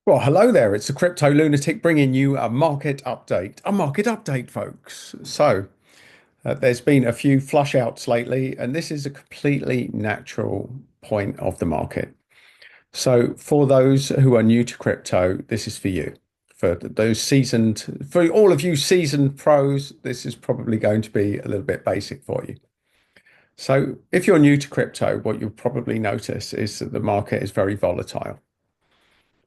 Well, hello there. It's the Crypto Lunatic bringing you a market update. A market update, folks. There's been a few flush outs lately, and this is a completely natural point of the market. So, for those who are new to crypto, this is for you. For all of you seasoned pros, this is probably going to be a little bit basic for you. So, if you're new to crypto, what you'll probably notice is that the market is very volatile.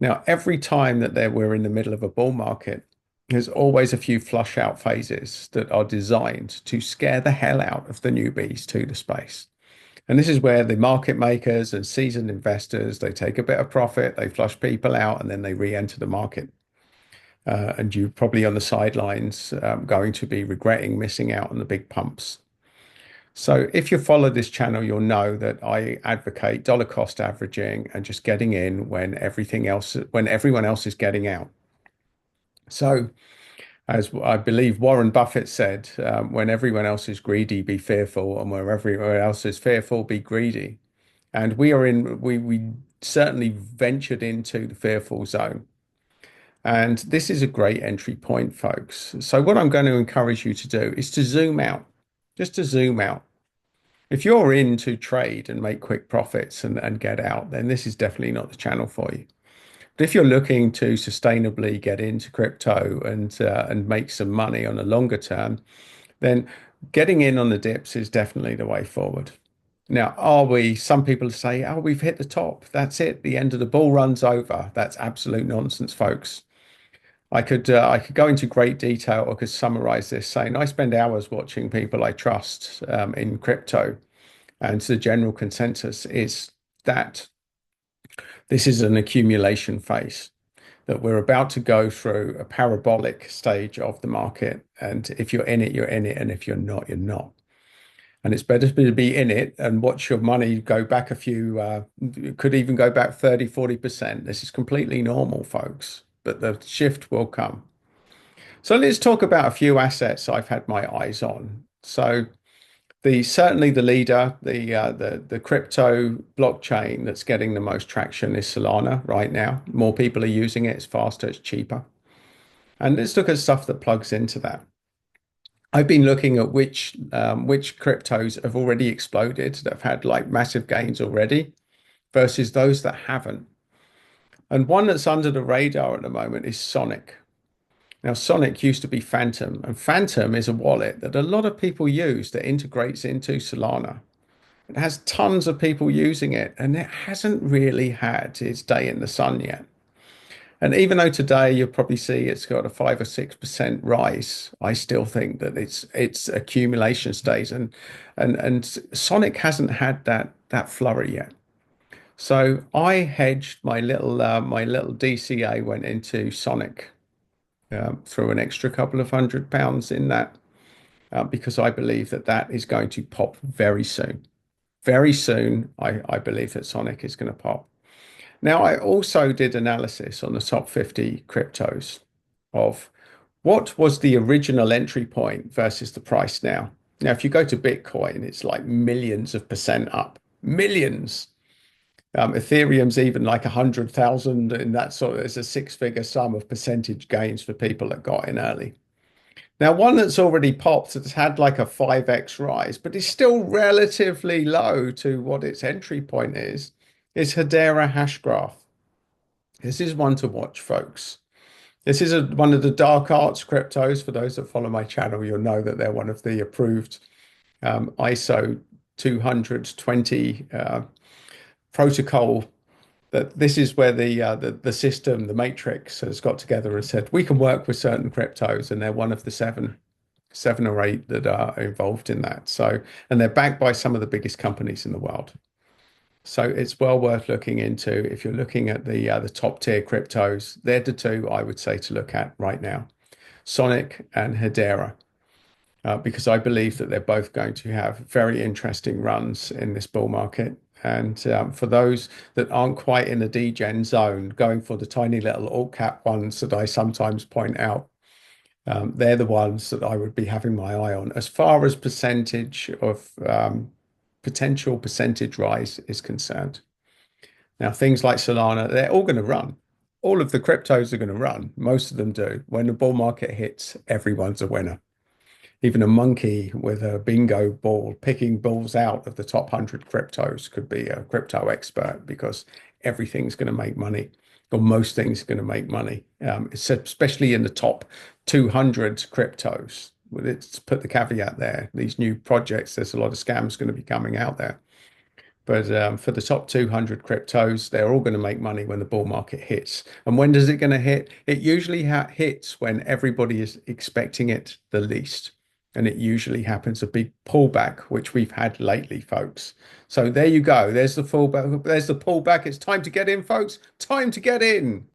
Now, every time we're in the middle of a bull market, there's always a few flush out phases that are designed to scare the hell out of the newbies to the space. And this is where the market makers and seasoned investors, they take a bit of profit, they flush people out, and then they re-enter the market. And you're probably on the sidelines, going to be regretting missing out on the big pumps. So if you follow this channel, you'll know that I advocate dollar cost averaging and just getting in when everyone else is getting out. So as I believe Warren Buffett said, when everyone else is greedy, be fearful, and where everyone else is fearful, be greedy. And we certainly ventured into the fearful zone. And this is a great entry point, folks. So what I'm going to encourage you to do is to zoom out, just to zoom out. If you're in to trade and make quick profits and get out, then this is definitely not the channel for you. But if you're looking to sustainably get into crypto and make some money on a longer term, then getting in on the dips is definitely the way forward. Now, some people say, oh, we've hit the top. That's it. The end of the bull run's over. That's absolute nonsense, folks. I could go into great detail or could summarize this saying I spend hours watching people I trust in crypto, and the general consensus is that this is an accumulation phase, that we're about to go through a parabolic stage of the market. And if you're in it, you're in it. And if you're not, you're not. And it's better to be in it and watch your money go back could even go back 30, 40%. This is completely normal, folks, but the shift will come. So let's talk about a few assets I've had my eyes on. So certainly the leader, the crypto blockchain that's getting the most traction is Solana right now. More people are using it. It's faster, it's cheaper. And let's look at stuff that plugs into that. I've been looking at which cryptos have already exploded, that have had like massive gains already, versus those that haven't. And one that's under the radar at the moment is Sonic. Now, Sonic used to be Phantom, and Phantom is a wallet that a lot of people use that integrates into Solana. It has tons of people using it, and it hasn't really had its day in the sun yet. And even though today you'll probably see it's got a 5 or 6% rise, I still think that it's accumulation stage, and Sonic hasn't had that flurry yet. So I hedged my little DCA went into Sonic, threw an extra couple of £100 in that, because I believe that is going to pop very soon. Very soon, I believe that Sonic is going to pop. Now, I also did analysis on the top 50 cryptos of what was the original entry point versus the price now. Now, if you go to Bitcoin, it's like millions of percent up, millions. Ethereum's even like 100,000, and that sort of is a six-figure sum of percentage gains for people that got in early. Now, one that's already popped, it's had like a 5x rise, but it's still relatively low to what its entry point is Hedera Hashgraph. This is one to watch, folks. This is one of the dark arts cryptos. For those that follow my channel, you'll know that they're one of the approved ISO 220 protocol. That this is where the system, the matrix, has got together and said we can work with certain cryptos, and they're one of the seven or eight that are involved in that. So, and they're backed by some of the biggest companies in the world. So it's well worth looking into. If you're looking at the top tier cryptos, they're the two I would say to look at right now, Sonic and Hedera, because I believe that they're both going to have very interesting runs in this bull market. And for those that aren't quite in the degen zone, going for the tiny little alt cap ones that I sometimes point out, they're the ones that I would be having my eye on. As far as percentage of potential percentage rise is concerned. Now, things like Solana, they're all going to run. all of the cryptos are going to run. Most of them do. When the bull market hits, everyone's a winner. Even a monkey with a bingo ball picking balls out of the top 100 cryptos could be a crypto expert because everything's going to make money, or most things are going to make money, especially in the top 200 cryptos. Let's put the caveat there. These new projects, there's a lot of scams going to be coming out there. But for the top 200 cryptos, they're all going to make money when the bull market hits. And when does it going to hit? It usually hits when everybody is expecting it the least. And it usually happens a big pullback, which we've had lately, folks. So there you go. There's the pullback. There's the pullback. It's time to get in, folks. Time to get in.